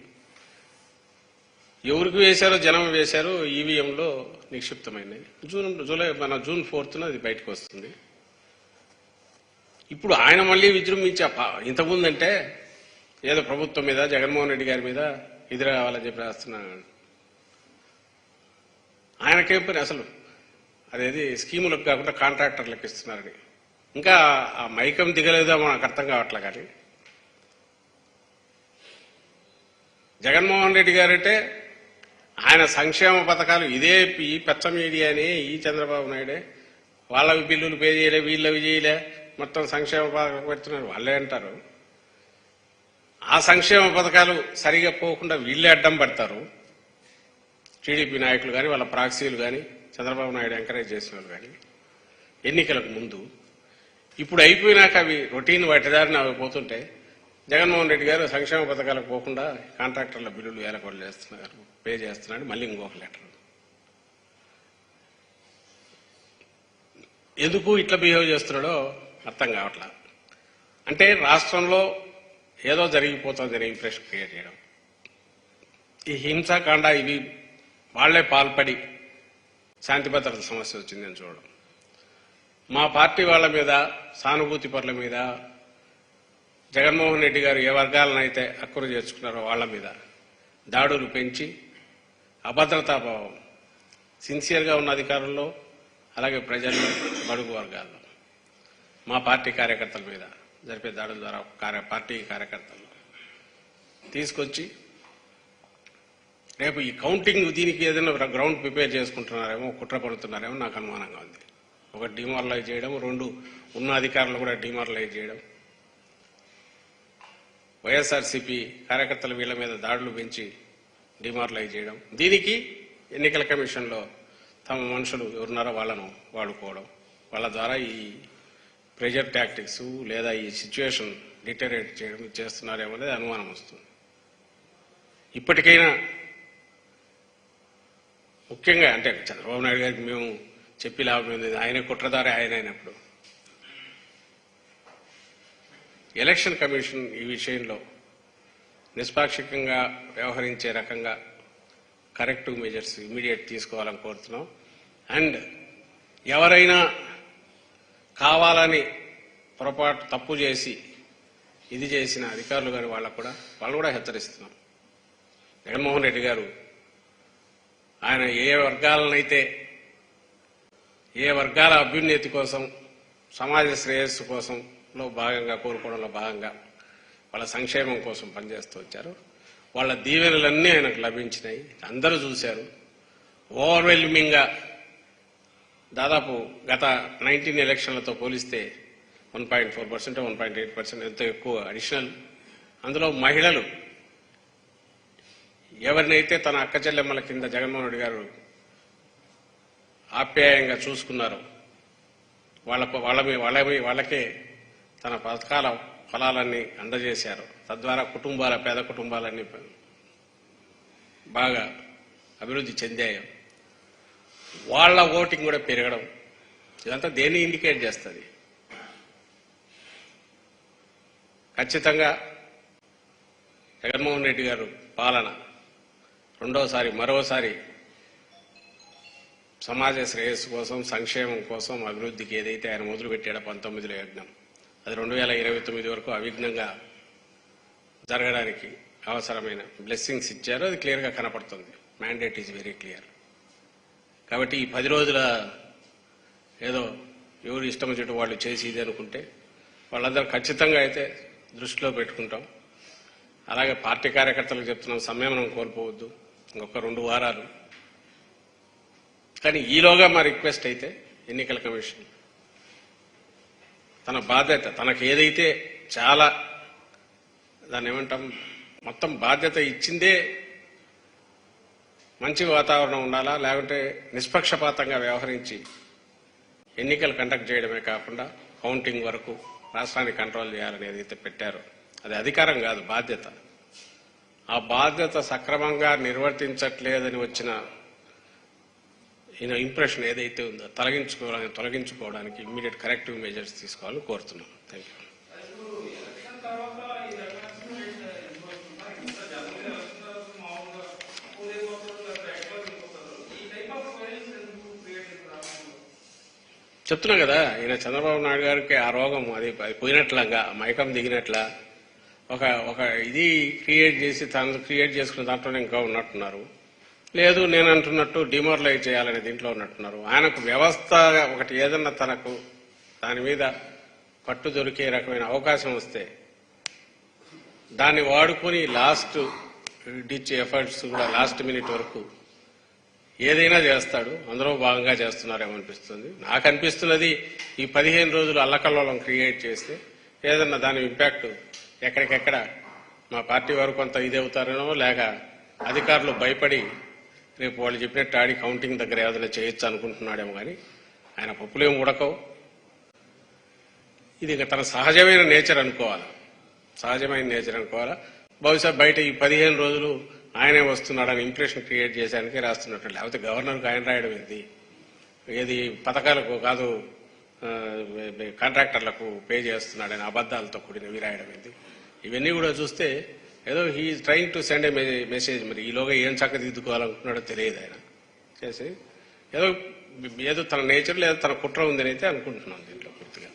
ఎవరికి వేశారో జనం వేశారో ఈవీఎంలో నిక్షిప్తమైనది. జూన్ 4న అది బయటకు వస్తుంది. ఇప్పుడు ఆయన మళ్ళీ విజృంభించి ఇంతకుముందంటే ఏదో ప్రభుత్వం మీద జగన్మోహన్ రెడ్డి గారి మీద ఎదురు రావాలని చెప్పి రాస్తున్నాడు. ఆయనకేం పని అసలు అదేది స్కీములకు కాకుండా కాంట్రాక్టర్లకు ఇస్తున్నారని. ఇంకా ఆ మైకం దిగలేదో మనకు అర్థం కావట్లే. కానీ జగన్మోహన్ రెడ్డి గారంటే ఆయన సంక్షేమ పథకాలు ఇదే ఈ పెచ్చ మీడియాని ఈ చంద్రబాబు నాయుడే వాళ్ళ బిల్లులు పే చేయలే, వీళ్ళవి చేయలే, మొత్తం సంక్షేమ పథకాలు పెడుతున్నారు వాళ్ళే అంటారు. ఆ సంక్షేమ పథకాలు సరిగా పోకుండా వీళ్ళే అడ్డం పడతారు. టీడీపీ నాయకులు కానీ వాళ్ళ ప్రాక్సీలు కానీ చంద్రబాబు నాయుడు ఎంకరేజ్ చేసిన వాళ్ళు కానీ ఎన్నికలకు ముందు. ఇప్పుడు అయిపోయినాక అవి రొటీన్ వాటి దారిని అవి పోతుంటే జగన్మోహన్ రెడ్డి గారు సంక్షేమ పథకాలకు పోకుండా కాంట్రాక్టర్ల బిల్లులు ఏలకొడలు చేస్తున్నారు, పే చేస్తున్నాడు. మళ్ళీ ఇంకొక లెటర్. ఎందుకు ఇట్లా బిహేవ్ చేస్తున్నాడో అర్థం కావట్లా. అంటే రాష్ట్రంలో ఏదో జరిగిపోతుందని ఇంప్రెషన్ క్రియేట్ చేయడం, ఈ హింసాకాండ ఇవి వాళ్లే పాల్పడి శాంతి భద్రత సమస్య వచ్చిందని చూడడం, మా పార్టీ వాళ్ళ మీద సానుభూతి పరుల మీద జగన్మోహన్ రెడ్డి గారు ఏ వర్గాలనైతే అక్కురు చేర్చుకున్నారో వాళ్ల మీద దాడులు పెంచి అభద్రతాభావం సిన్సియర్గా ఉన్న అధికారుల్లో అలాగే ప్రజల్లో బడుగు వర్గాల్లో మా పార్టీ కార్యకర్తల మీద జరిపే దాడుల ద్వారా పార్టీ కార్యకర్తలు తీసుకొచ్చి రేపు ఈ కౌంటింగ్ దీనికి ఏదైనా గ్రౌండ్ ప్రిపేర్ చేసుకుంటున్నారేమో, కుట్ర పడుతున్నారేమో నాకు అనుమానంగా ఉంది. ఒకటి డిమారలైజ్ చేయడం, 2 ఉన్న అధికారులు కూడా డిమారలైజ్ చేయడం, వైఎస్ఆర్సీపీ కార్యకర్తలు వీళ్ళ మీద దాడులు పెంచి డిమారలైజ్ చేయడం, దీనికి ఎన్నికల కమిషన్లో తమ మనుషులు ఎవరున్నారో వాళ్ళను వాడుకోవడం, వాళ్ళ ద్వారా ఈ ప్రెజర్ టాక్టిక్స్ లేదా ఈ సిచ్యువేషన్ డిటరేట్ చేయడం చేస్తున్నారేమో అనేది అనుమానం వస్తుంది. ఇప్పటికైనా ముఖ్యంగా అంటే చంద్రబాబు నాయుడు గారికి మేము చెప్పి లాభం ఉంది, ఆయన కుట్రదారే ఆయన అయినప్పుడు ఎలక్షన్ కమిషన్ ఈ విషయంలో నిష్పాక్షికంగా వ్యవహరించే రకంగా కరెక్టివ్ మెజర్స్ ఇమీడియట్ తీసుకోవాలని కోరుతున్నాం. అండ్ ఎవరైనా కావాలని పొరపాటు తప్పు చేసి ఇది చేసిన అధికారులు గారు వాళ్ళు కూడా హెచ్చరిస్తున్నాం. జగన్మోహన్ రెడ్డి గారు ఆయన ఏ వర్గాల అభ్యున్నతి కోసం, సమాజ శ్రేయస్సు కోసంలో భాగంగా కోరుకోవడంలో భాగంగా వాళ్ళ సంక్షేమం కోసం పనిచేస్తూ వచ్చారు. వాళ్ళ దీవెనలన్నీ ఆయనకు లభించినాయి, అందరూ చూశారు. ఓవర్వెల్మింగ్గా దాదాపు గత 19 ఎలక్షన్లతో పోలిస్తే 1.4%, 1.8% ఎంతో ఎక్కువ అడిషనల్. అందులో మహిళలు ఎవరినైతే తన అక్క చెల్లెమ్మల కింద జగన్మోహన్ రెడ్డి గారు ఆప్యాయంగా చూసుకున్నారో వాళ్ళకే తన పథకాల ఫలాలన్నీ అందజేశారు. తద్వారా పేద కుటుంబాలన్నీ బాగా అభివృద్ధి చెందాయి. వాళ్ళ ఓటింగ్ కూడా పెరగడం, ఇదంతా దేన్ని ఇండికేట్ చేస్తుంది? ఖచ్చితంగా జగన్మోహన్ రెడ్డి గారు పాలన మరోసారి సమాజ శ్రేయస్సు కోసం, సంక్షేమం కోసం, అభివృద్ధికి ఏదైతే ఆయన మొదలుపెట్టాడో 19లో యజ్ఞం, అది 2029 వరకు అవిఘ్నంగా జరగడానికి అవసరమైన బ్లెస్సింగ్స్ ఇచ్చారు. అది క్లియర్గా కనపడుతుంది. Mandate is very clear. కాబట్టి ఈ 10 రోజుల ఏదో ఎవరు ఇష్టం చెట్టు వాళ్ళు చేసి ఇది అనుకుంటే వాళ్ళందరూ ఖచ్చితంగా అయితే దృష్టిలో పెట్టుకుంటాం. అలాగే పార్టీ కార్యకర్తలకు చెప్తున్నాం, సంయమనం కోల్పోవద్దు, ఇంకొక 2 వారాలు. కానీ ఈలోగా మా రిక్వెస్ట్ అయితే ఎన్నికల కమిషన్ తన బాధ్యత, తనకు ఏదైతే చాలా దాన్ని ఏమంటాం, మొత్తం బాధ్యత ఇచ్చిందే మంచి వాతావరణం ఉండాలా, లేకుంటే నిష్పక్షపాతంగా వ్యవహరించి ఎన్నికలు కండక్ట్ చేయడమే కాకుండా కౌంటింగ్ వరకు రాష్ట్రాన్ని కంట్రోల్ చేయాలని ఏదైతే పెట్టారో అది అధికారం కాదు, బాధ్యత. ఆ బాధ్యత సక్రమంగా నిర్వర్తించట్లేదని వచ్చిన ఇంప్రెషన్ ఏదైతే ఉందో తొలగించుకోవడానికి ఇమ్మీడియట్ కరెక్టివ్ మెజర్స్ తీసుకోవాలని కోరుతున్నాం. Thank you. చెప్తున్నా కదా, ఈయన చంద్రబాబు నాయుడు గారికి ఆ రోగం అది పోయినట్లంగా, మైకం దిగినట్ల ఒక ఇది క్రియేట్ చేసి తను క్రియేట్ చేసుకున్న దాంట్లోనే ఇంకా ఉన్నట్టున్నారు. లేదు నేను అంటున్నట్టు డిమోరలైజ్ చేయాలనే దీంట్లో ఉన్నట్టున్నారు. ఆయనకు వ్యవస్థ ఒకటి ఏదన్నా తనకు దాని మీద పట్టు దొరికే రకమైన అవకాశం వస్తే దాన్ని వాడుకొని లాస్ట్ డిచ్ ఎఫర్ట్స్ కూడా లాస్ట్ మినిట్ వరకు ఏదైనా చేస్తాడు. అందులో భాగంగా చేస్తున్నారేమో అనిపిస్తుంది. నాకు అనిపిస్తున్నది ఈ 15 రోజులు అల్లకల్లోలం క్రియేట్ చేస్తే ఏదన్నా దాని ఇంపాక్ట్ ఎక్కడికెక్కడ మా పార్టీ వారు కొంత ఇది అవుతారేనో, లేక అధికారులు భయపడి రేపు వాళ్ళు చెప్పినట్టు ఆడి కౌంటింగ్ దగ్గర ఏదైనా చేయొచ్చు అనుకుంటున్నాడేమో. కానీ ఆయన పప్పులేం ఉడకవు. ఇది ఇంకా తన సహజమైన నేచర్ అనుకోవాలా, బహుశా బయట ఈ 15 రోజులు ఆయనే వస్తున్నాడని ఇంప్రెషన్ క్రియేట్ చేసేందుకే రాస్తున్నట్టు. లేకపోతే గవర్నర్కు ఆయన రాయడం ఏంది? ఏది పథకాలకు కాదు కాంట్రాక్టర్లకు పే చేస్తున్నాడని అబద్దాలతో కూడినవి రాయడం ఏంది? ఇవన్నీ కూడా చూస్తే ఏదో he is trying to send a message. మరి ఈలోగా ఏం చక్కదిద్దుకోవాలనుకుంటున్నాడో తెలియదు. ఆయన చేసి ఏదో తన నేచర్ లేదా తన కుట్ర ఉందని అయితే అనుకుంటున్నాను దీంట్లో పూర్తిగా.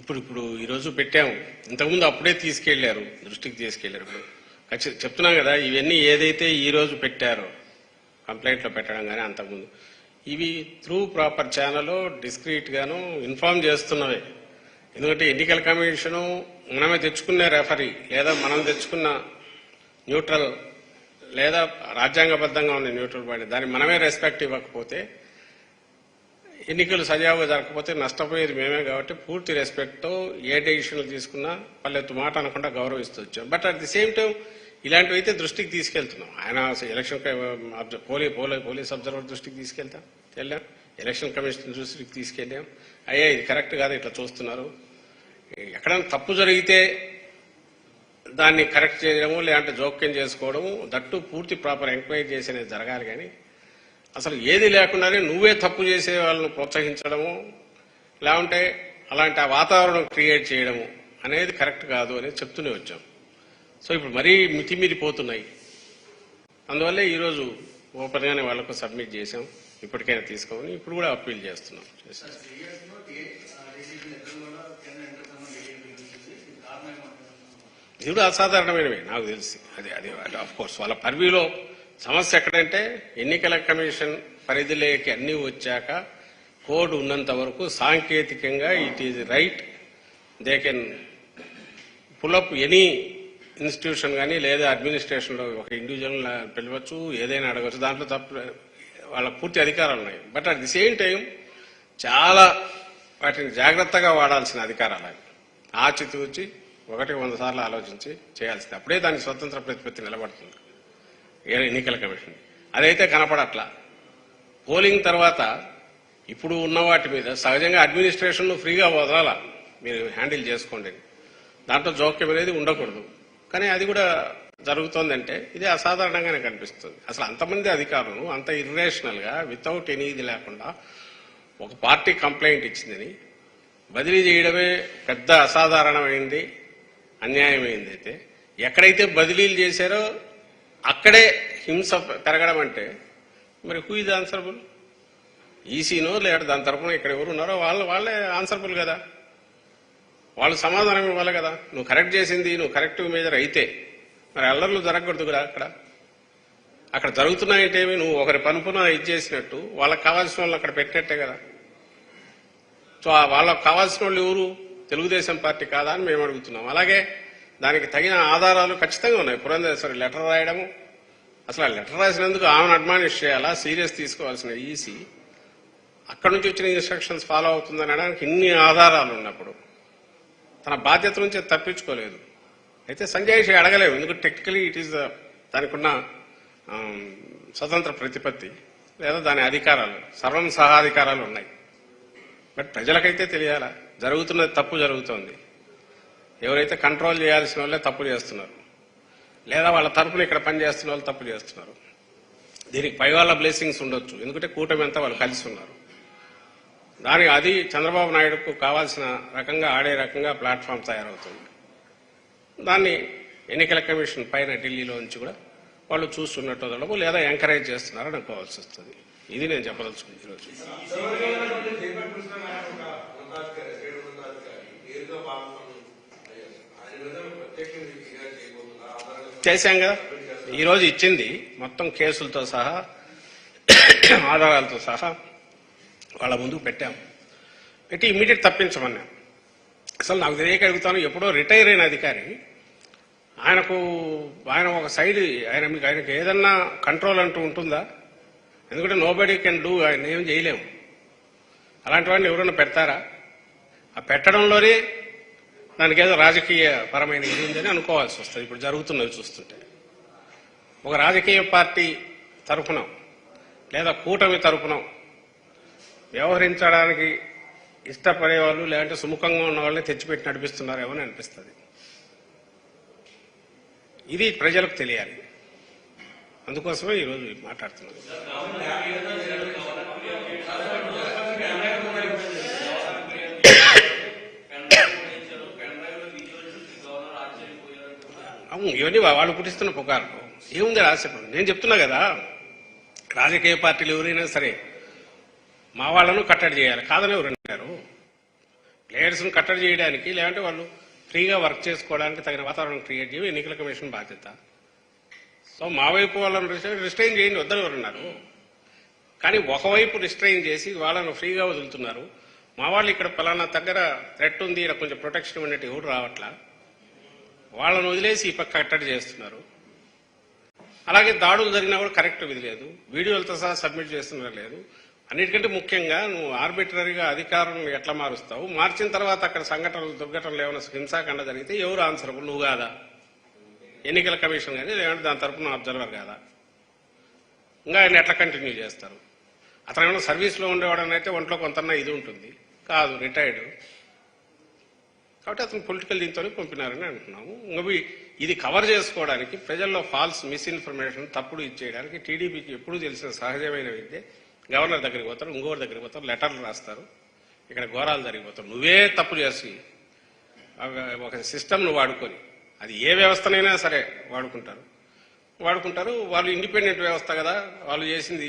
ఇప్పుడు ఈరోజు పెట్టాము, ఇంతకుముందు అప్పుడే దృష్టికి తీసుకెళ్లారు. ఇప్పుడు చెప్తున్నాం కదా, ఇవన్నీ ఏదైతే ఈ రోజు పెట్టారో కంప్లైంట్లో పెట్టడం కానీ అంతకుముందు ఇవి త్రూ ప్రాపర్ ఛానల్ డిస్క్రీట్ గాను ఇన్ఫార్మ్ చేస్తున్నవే. ఎందుకంటే ఎన్నికల కమిషను మనమే తెచ్చుకునే రెఫరీ లేదా మనం తెచ్చుకున్న న్యూట్రల్ లేదా రాజ్యాంగబద్ధంగా ఉన్న న్యూట్రల్ బాడీ దాన్ని మనమే రెస్పెక్ట్ ఇవ్వకపోతే, ఎన్నికలు సజావుగా జరగకపోతే నష్టపోయేది మేమే. కాబట్టి పూర్తి రెస్పెక్ట్తో ఏ డెసిషన్లు తీసుకున్నా పల్లెత్తు మాట అనకుండా గౌరవిస్తూ వచ్చాం. But at the same time ఇలాంటివి అయితే దృష్టికి తీసుకెళ్తున్నాం. ఆయన ఎలక్షన్ పోలీస్ అబ్జర్వర్ దృష్టికి వెళ్ళాం, ఎలక్షన్ కమిషన్ దృష్టికి తీసుకెళ్ళాం. అయ్యా ఇది కరెక్ట్ కాదు, ఇట్లా చూస్తున్నారు. ఎక్కడైనా తప్పు జరిగితే దాన్ని కరెక్ట్ చేయడము, లేదంటే జోక్యం చేసుకోవడము, దట్టు పూర్తి ప్రాపర్ ఎంక్వైరీ చేసేది జరగాలి. కానీ అసలు ఏది లేకుండానే నువ్వే తప్పు చేసే వాళ్ళను ప్రోత్సహించడము, లేకుంటే అలాంటి ఆ వాతావరణం క్రియేట్ చేయడము అనేది కరెక్ట్ కాదు అనేది చెప్తూనే వచ్చాం. సో ఇప్పుడు మరీ మితిమీరిపోతున్నాయి. అందువల్లే ఈరోజు ఓపెన్గానే వాళ్లకు సబ్మిట్ చేశాం. ఇప్పటికైనా తీసుకోమని ఇప్పుడు కూడా అప్పీల్ చేస్తున్నాం. ఇది కూడా అసాధారణమైనవి నాకు తెలిసి. అది ఆఫ్ కోర్స్ వాళ్ళ పర్వ్యూలో సమస్య ఎక్కడంటే ఎన్నికల కమిషన్ పరిధిలోకి అన్ని వచ్చాక కోడ్ ఉన్నంత వరకు సాంకేతికంగా it is right, they can pull up any institution కానీ లేదా అడ్మినిస్ట్రేషన్లో ఒక ఇండివిజువల్ పిలవచ్చు, ఏదైనా అడగవచ్చు, దాంట్లో తప్పు వాళ్ళకు పూర్తి అధికారాలు ఉన్నాయి. But at the same time చాలా వాటిని జాగ్రత్తగా వాడాల్సిన అధికారాలు అవి. ఆచితూచి 100 సార్లు ఆలోచించి చేయాల్సింది. అప్పుడే దానికి స్వతంత్ర ప్రతిపత్తి నిలబడుతుంది ఎన్నికల కమిషన్. అదైతే కనపడట్లా. పోలింగ్ తర్వాత ఇప్పుడు ఉన్న వాటి మీద సహజంగా అడ్మినిస్ట్రేషన్ ఫ్రీగా వదలాలా, మీరు హ్యాండిల్ చేసుకోండి, దాంట్లో జోక్యం అనేది ఉండకూడదు. కానీ అది కూడా జరుగుతోందంటే ఇది అసాధారణంగానే కనిపిస్తుంది. అసలు అంతమంది అధికారులు అంత ఇర్రేషనల్గా వితౌట్ ఎనీ ఇది లేకుండా ఒక పార్టీ కంప్లైంట్ ఇచ్చిందని బదిలీ చేయడమే పెద్ద అసాధారణమైంది, అన్యాయమైంది. అయితే ఎక్కడైతే బదిలీలు చేశారో అక్కడే హింస పెరగడం అంటే మరి హూ ఇస్ ఆన్సరబుల్? ఈసీనో లేదా దాని తరఫున ఇక్కడ ఎవరు ఉన్నారో వాళ్ళే ఆన్సరబుల్ కదా, వాళ్ళు సమాధానం ఇవ్వాలి కదా. నువ్వు కరెక్ట్ చేసింది నువ్వు కరెక్టివ్ మేజర్ అయితే మరి అల్లర్లు జరగకూడదు కదా. అక్కడ జరుగుతున్నాయంటేమి నువ్వు ఒకరి పనుపున ఇది చేసినట్టు వాళ్ళకి కావాల్సిన వాళ్ళు అక్కడ పెట్టినట్టే కదా. సో వాళ్ళకు కావాల్సిన వాళ్ళు ఎవరు? తెలుగుదేశం పార్టీ కాదా అని మేము అడుగుతున్నాం. అలాగే దానికి తగిన ఆధారాలు ఖచ్చితంగా ఉన్నాయి. పురంధేశ్వరి లెటర్ రాయడము, అసలు ఆ లెటర్ రాసినందుకు ఆమెను అడ్మానిష్ చేయాలా, సీరియస్ తీసుకోవాల్సిన ఈసీ అక్కడి నుంచి వచ్చిన ఇన్స్ట్రక్షన్స్ ఫాలో అవుతుందని అనడానికి ఇన్ని ఆధారాలు ఉన్నప్పుడు తన బాధ్యత నుంచి తప్పించుకోలేదు. అయితే సంజయ్ అడగలేము, ఎందుకంటే టెక్నికలీ ఇట్ ఈస్ దానికి ఉన్న స్వతంత్ర ప్రతిపత్తి లేదా దాని అధికారాలు సర్వం సహాధికారాలు ఉన్నాయి. బట్ ప్రజలకైతే తెలియాలా జరుగుతున్నది తప్పు జరుగుతోంది, ఎవరైతే కంట్రోల్ చేయాల్సిన వాళ్ళే తప్పు చేస్తున్నారు, లేదా వాళ్ళ తరపున ఇక్కడ పనిచేస్తున్న వాళ్ళు తప్పు చేస్తున్నారు. దీనికి పై వాళ్ళ బ్లెస్సింగ్స్ ఉండొచ్చు, ఎందుకంటే కూటమి అంతా వాళ్ళు కలిసి ఉన్నారు. దానికి అది చంద్రబాబు నాయుడుకు కావాల్సిన రకంగా ఆడే రకంగా ప్లాట్ఫామ్ తయారవుతుంది. దాన్ని ఎన్నికల కమిషన్ పైన ఢిల్లీలో నుంచి కూడా వాళ్ళు చూస్తున్నట్టు లేదా ఎంకరేజ్ చేస్తున్నారని అనుకోవాల్సి వస్తుంది. ఇది నేను చెప్పదలుచుకుంది ఈరోజు. చేశాం కదా, ఈరోజు ఇచ్చింది మొత్తం కేసులతో సహా ఆధారాలతో సహా వాళ్ళ ముందుకు పెట్టాం. పెట్టి ఇమ్మీడియట్ తప్పించమన్నాం. అసలు నాకు తెలియక అడుగుతాను, ఎప్పుడో రిటైర్ అయిన అధికారి ఆయన ఒక సైడ్ ఆయనకి ఏదన్నా కంట్రోల్ అంటూ ఉంటుందా? ఎందుకంటే నోబడీ కెన్ డూ, ఆయన ఏం చేయలేము. అలాంటి వాడిని ఎవరైనా పెడతారా? ఆ పెట్టడంలోనే దానికి ఏదో రాజకీయ పరమైన ఇది ఉందని అనుకోవాల్సి వస్తుంది. ఇప్పుడు జరుగుతున్నవి చూస్తుంటే ఒక రాజకీయ పార్టీ తరఫున లేదా కూటమి తరఫున వ్యవహరించడానికి ఇష్టపడేవాళ్ళు లేదంటే సుముఖంగా ఉన్న వాళ్ళని తెచ్చిపెట్టి నడిపిస్తున్నారేమో అని అనిపిస్తుంది. ఇది ప్రజలకు తెలియాలి, అందుకోసమే ఈరోజు మాట్లాడుతున్నాను. అవును, ఇవన్నీ వాళ్ళు పుట్టిస్తున్న పుకార్లు ఏముంది రాసేప్పుడు. నేను చెప్తున్నా కదా, రాజకీయ పార్టీలు ఎవరైనా సరే మా వాళ్ళను కట్టడి చేయాలి, కాదని ఎవరు అన్నారు? ప్లేయర్స్ను కట్టడి చేయడానికి లేదంటే వాళ్ళు ఫ్రీగా వర్క్ చేసుకోవడానికి తగిన వాతావరణం క్రియేట్ చేయడం ఎన్నికల కమిషన్ బాధ్యత. సో మా వైపు వాళ్ళను రిస్ట్రైన్ చేయండి వద్దని ఎవరున్నారు? కానీ ఒకవైపు రిస్ట్రైన్ చేసి వాళ్ళను ఫ్రీగా వదులుతున్నారు. మా వాళ్ళు ఇక్కడ పలానా దగ్గర థ్రెట్ ఉంది, ఇక్కడ కొంచెం ప్రొటెక్షన్ ఉన్నట్టు ఎవరు రావట్లా, వాళ్ళను వదిలేసి ఈ పక్క కట్టడి చేస్తున్నారు. అలాగే దాడులు జరిగినా కూడా కరెక్ట్ విధి లేదు, వీడియోలతో సహా సబ్మిట్ చేస్తున్నారు లేదు. అన్నిటికంటే ముఖ్యంగా నువ్వు ఆర్బిటరీగా అధికారులను ఎట్లా మారుస్తావు? మార్చిన తర్వాత అక్కడ సంఘటనలు దుర్ఘటనలు ఏమైనా హింసాకాండ జరిగితే ఎవరు ఆన్సరబుల్? నువ్వు కాదా? ఎన్నికల కమిషన్ కానీ లేదంటే దాని తరఫున అబ్జర్వర్ కాదా? ఇంకా ఆయన ఎట్లా కంటిన్యూ చేస్తారు? అతను ఏమైనా సర్వీస్లో ఉండేవాడనైతే ఒంట్లో కొంతన్నా ఇది ఉంటుంది, కాదు రిటైర్డ్ కాబట్టి అతను పొలిటికల్ దీంతోనే పంపినారని అంటున్నాము. ఇంకా ఇది కవర్ చేసుకోవడానికి ప్రజల్లో ఫాల్స్ మిస్ఇన్ఫర్మేషన్ తప్పుడు ఇచ్చేయడానికి టీడీపీకి ఎప్పుడూ తెలిసిన సహజమైన విద్య. గవర్నర్ దగ్గరికి పోతారు, ఇంకోటి దగ్గరికి పోతారు, లెటర్లు రాస్తారు, ఇక్కడ ఘోరాలు జరిగిపోతారు. నువ్వే తప్పు చేసి ఒక సిస్టమ్ను వాడుకొని, అది ఏ వ్యవస్థనైనా సరే వాడుకుంటారు. వాళ్ళు ఇండిపెండెంట్ వ్యవస్థ కదా, వాళ్ళు చేసింది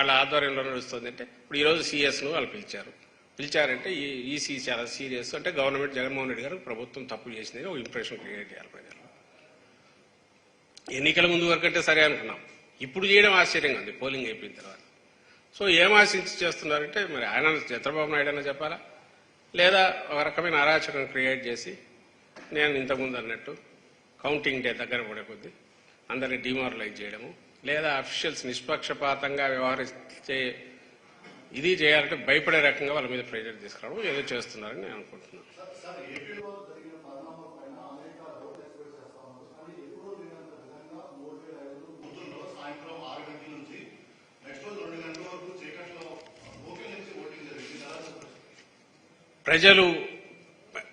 వాళ్ళ ఆధ్వర్యంలో నడుస్తుంది. అంటే ఇప్పుడు ఈరోజు సిఎస్ను వాళ్ళు పిలిచారంటే ఈసీ చాలా సీరియస్, అంటే గవర్నమెంట్ జగన్మోహన్ రెడ్డి గారు ప్రభుత్వం తప్పు చేసిందని ఒక ఇంప్రెషన్ క్రియేట్ చేయాలి ప్రజలు. ఎన్నికల ముందు వరకు అంటే సరే అనుకున్నాం, ఇప్పుడు చేయడం ఆశ్చర్యంగా ఉంది పోలింగ్ అయిపోయిన తర్వాత. సో ఏం ఆశించి చేస్తున్నారంటే మరి ఆయన చంద్రబాబు నాయుడు అయినా చెప్పాలా, లేదా ఒక రకమైన అరాచకం క్రియేట్ చేసి నేను ఇంతకుముందు అన్నట్టు కౌంటింగ్ డే దగ్గర పడే కొద్దీ అందరినీ డిమారలైజ్ చేయడము, లేదా అఫీషియల్స్ నిష్పక్షపాతంగా వ్యవహరించే ఇది చేయాలంటే భయపడే రకంగా వాళ్ళ మీద ప్రెజర్ తీసుకురావడం ఏదో చేస్తున్నారని నేను అనుకుంటున్నాను.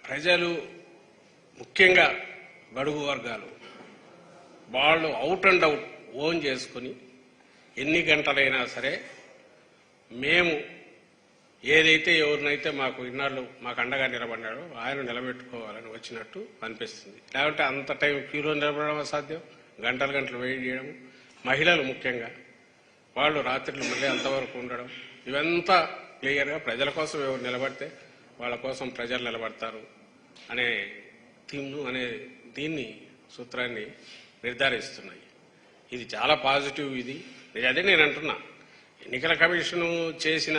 ప్రజలు ముఖ్యంగా బడుగు వర్గాలు వాళ్ళు అవుట్ అండ్ అవుట్ ఓన్ చేసుకుని ఎన్ని గంటలైనా సరే మేము ఏదైతే ఎవరినైతే మాకు ఇన్నాళ్ళు మాకు అండగా నిలబడ్డాడో ఆయన నిలబెట్టుకోవాలని వచ్చినట్టు అనిపిస్తుంది. లేకుంటే అంత టైం క్యూలో నిలబడడం అసాధ్యం. గంటలు గంటలు వెయిట్ చేయడం, మహిళలు ముఖ్యంగా వాళ్ళు రాత్రులు మళ్ళీ అంతవరకు ఉండడం, ఇవంతా క్లియర్గా ప్రజల కోసం ఎవరు నిలబడితే వాళ్ళ కోసం ప్రజలు నిలబడతారు అనే థీమ్ను అనే దీన్ని సూత్రాన్ని నిర్ధారిస్తున్నాయి. ఇది చాలా పాజిటివ్. ఇది అదే నేను అంటున్నా, ఎన్నికల కమిషను చేసిన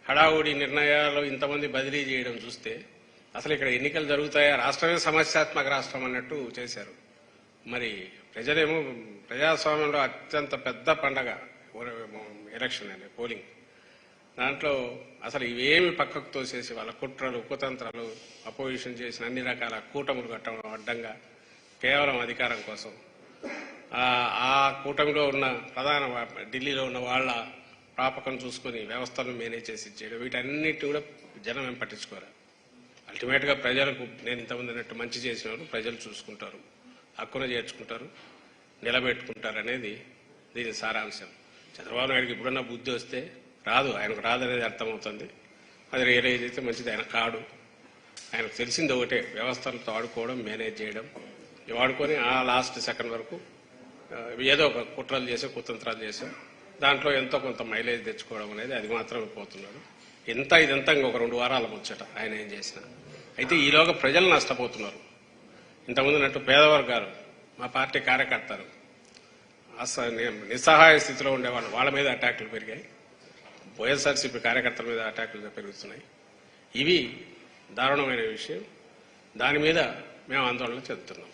హడావుడి నిర్ణయాలు ఇంతమంది బదిలీ చేయడం చూస్తే అసలు ఇక్కడ ఎన్నికలు జరుగుతాయా, రాష్ట్రమే సమస్యాత్మక రాష్ట్రం అన్నట్టు చేశారు. మరి ప్రజలేమో ప్రజాస్వామ్యంలో అత్యంత పెద్ద పండగ ఎలక్షన్ అనే పోలింగ్, దాంట్లో అసలు ఇవేమి పక్కకు తోసేసి వాళ్ళ కుట్రలు కుతంత్రాలు అపోజిషన్ చేసిన అన్ని రకాల కూటములు కట్టడం అడ్డంగా కేవలం అధికారం కోసం ఆ కూటమిలో ఉన్న ప్రధాన ఢిల్లీలో ఉన్న వాళ్ళ ప్రాపకం చూసుకుని వ్యవస్థను మేనేజ్ చేసి ఇచ్చేయడం, వీటన్నిటి కూడా జనం ఏం పట్టించుకోరు. అల్టిమేట్గా ప్రజలకు నేను ఇంతమంది అన్నట్టు మంచి చేసిన వాళ్ళు ప్రజలు చూసుకుంటారు, హక్కున చేర్చుకుంటారు, నిలబెట్టుకుంటారు అనేది దీని సారాంశం. చంద్రబాబు నాయుడుకి ఇప్పుడున్న బుద్ధి వస్తే రాదు, ఆయనకు రాదనేది అర్థమవుతుంది. అది రియలైజ్ అయితే మంచిది. ఆయన కాడు, ఆయనకు తెలిసింది ఒకటే, వ్యవస్థలతో ఆడుకోవడం, మేనేజ్ చేయడం, వాడుకొని ఆ లాస్ట్ సెకండ్ వరకు ఏదో ఒక కుట్రలు చేసే కుతంత్రాలు చేసే దాంట్లో ఎంతో కొంత మైలేజ్ తెచ్చుకోవడం అనేది అది మాత్రమే పోతున్నాడు. ఇదంతా ఇంకొక 2 వారాల ముచ్చట ఆయన ఏం చేసినా. అయితే ఈలోగా ప్రజలు నష్టపోతున్నారు. ఇంతకుముందు అన్నట్టు పేదవర్గాలు, మా పార్టీ కార్యకర్తలు నిస్సహాయ స్థితిలో ఉండేవాళ్ళు, వాళ్ళ మీద అటాకులు పెరిగాయి. వైఎస్ఆర్సీపీ కార్యకర్తల మీద అటాకులు పెరుగుతున్నాయి. ఇవి దారుణమైన విషయం. దాని మీద మేము ఆందోళన చెందుతున్నాం.